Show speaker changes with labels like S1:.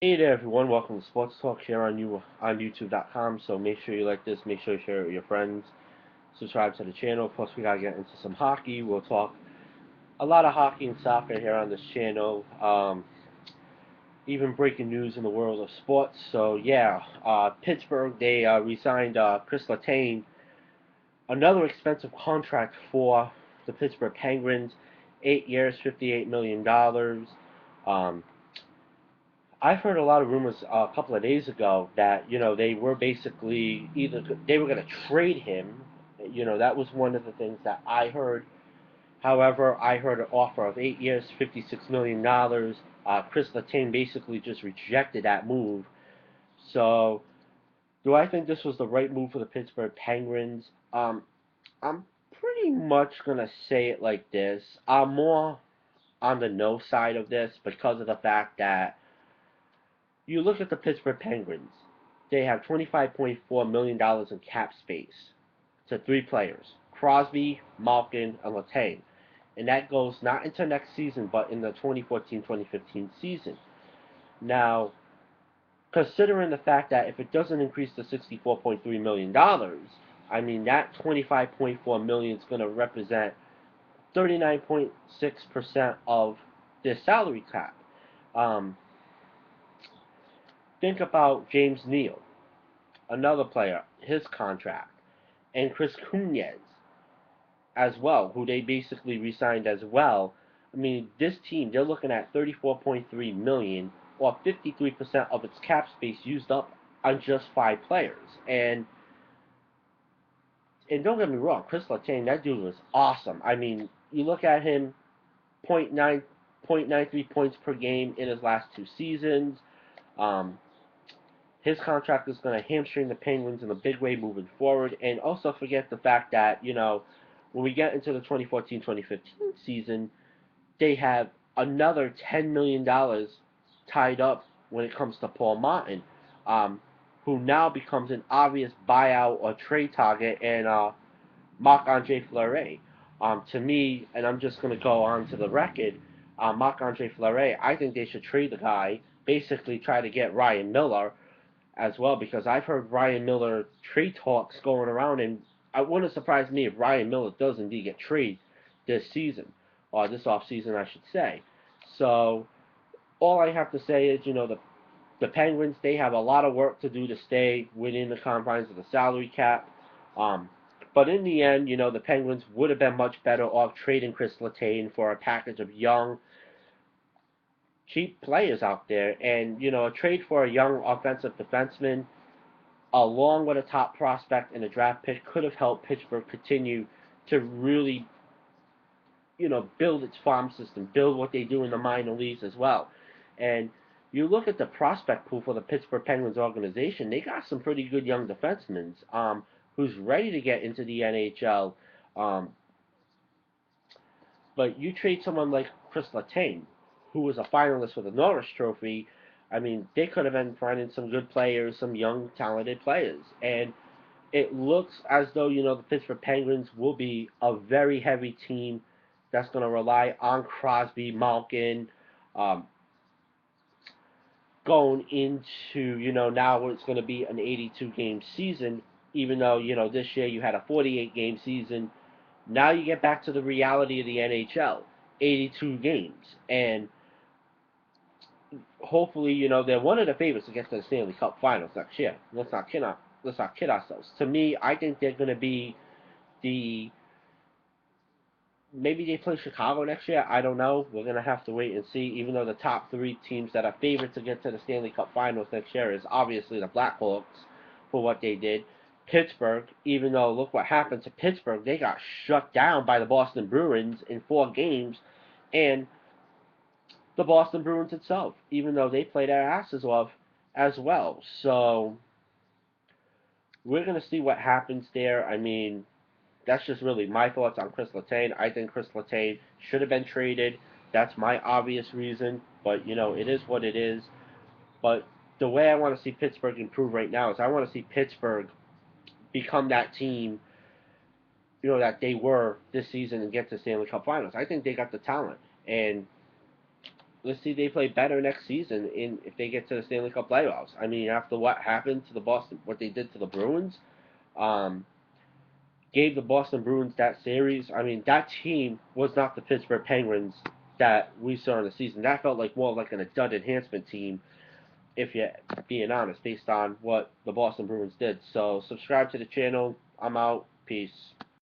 S1: Hey there everyone, welcome to Sports Talk here on YouTube.com. So make sure you like this, make sure you share it with your friends, subscribe to the channel. Plus we gotta get into some hockey. We'll talk a lot of hockey and soccer here on this channel. Even breaking news in the world of sports. So yeah, Pittsburgh, they re-signed Kris Letang, another expensive contract for the Pittsburgh Penguins, 8 years, $58 million. Um, I've heard a lot of rumors a couple of days ago that they were basically either they were going to trade him. That was one of the things that I heard. However, I heard an offer of 8 years, $56 million. Kris Letang basically just rejected that move. So, do I think this was the right move for the Pittsburgh Penguins? I'm pretty much gonna say it like this. I'm more on the no side of this because of the fact that you look at the Pittsburgh Penguins. They have $25.4 million in cap space to three players, Crosby, Malkin, and Letang. And that goes not into next season, but in the 2014-2015 season. Now, considering the fact that if it doesn't increase to $64.3 million, I mean, that $25.4 million is going to represent 39.6% of their salary cap. Um, think about James Neal, another player, his contract, and Chris Kunitz as well, who they basically re-signed as well. I mean, this team, they're looking at 34.3 million, or 53% of its cap space used up on just five players. And don't get me wrong, Kris Letang, that dude was awesome. I mean, you look at him, point 0.9 0.93 points per game in his last two seasons. Um, his contract is going to hamstring the Penguins in a big way moving forward. And also forget the fact that, when we get into the 2014-2015 season, they have another $10 million tied up when it comes to Paul Martin, who now becomes an obvious buyout or trade target, and Marc-Andre Fleury. To me, and I'm just going to go on to the record, Marc-Andre Fleury, I think they should trade the guy, basically try to get Ryan Miller as well, because I've heard Ryan Miller trade talks going around, and it wouldn't surprise me if Ryan Miller does indeed get traded this season, or this off season, I should say. So all I have to say is, the Penguins, they have a lot of work to do to stay within the confines of the salary cap. Um, but in the end, the Penguins would have been much better off trading Kris Letang for a package of young, cheap players out there. And, a trade for a young offensive defenseman, along with a top prospect and a draft pick, could have helped Pittsburgh continue to really, build its farm system, build what they do in the minor leagues as well. And you look at the prospect pool for the Pittsburgh Penguins organization, they got some pretty good young defensemen, who's ready to get into the NHL. Um, but you trade someone like Kris Letang, who was a finalist for the Norris Trophy. I mean, they could have been finding some good players, some young, talented players. And it looks as though, the Pittsburgh Penguins will be a very heavy team that's going to rely on Crosby, Malkin, um, going into, now it's going to be an 82 game season, even though, this year you had a 48 game season. Now you get back to the reality of the NHL, 82 games. And hopefully, they're one of the favorites to get to the Stanley Cup Finals next year. Let's not kid ourselves. To me, I think they're going to be the maybe they play Chicago next year. I don't know. We're going to have to wait and see. Even though the top three teams that are favored to get to the Stanley Cup Finals next year is obviously the Blackhawks for what they did. Pittsburgh, even though look what happened to Pittsburgh, they got shut down by the Boston Bruins in 4 games. And the Boston Bruins itself, even though they played their asses off as well. So we're going to see what happens there. I mean, that's just really my thoughts on Kris Letang. I think Kris Letang should have been traded. That's my obvious reason, but it is what it is. But the way I want to see Pittsburgh improve right now is I want to see Pittsburgh become that team, that they were this season and get to Stanley Cup Finals. I think they got the talent, and let's see they play better next season in if they get to the Stanley Cup playoffs. I mean, after what happened to the Boston, what they did to the Bruins, um, gave the Boston Bruins that series. I mean, that team was not the Pittsburgh Penguins that we saw in the season. That felt like more like an adult enhancement team, if you're being honest, based on what the Boston Bruins did. So subscribe to the channel. I'm out. Peace.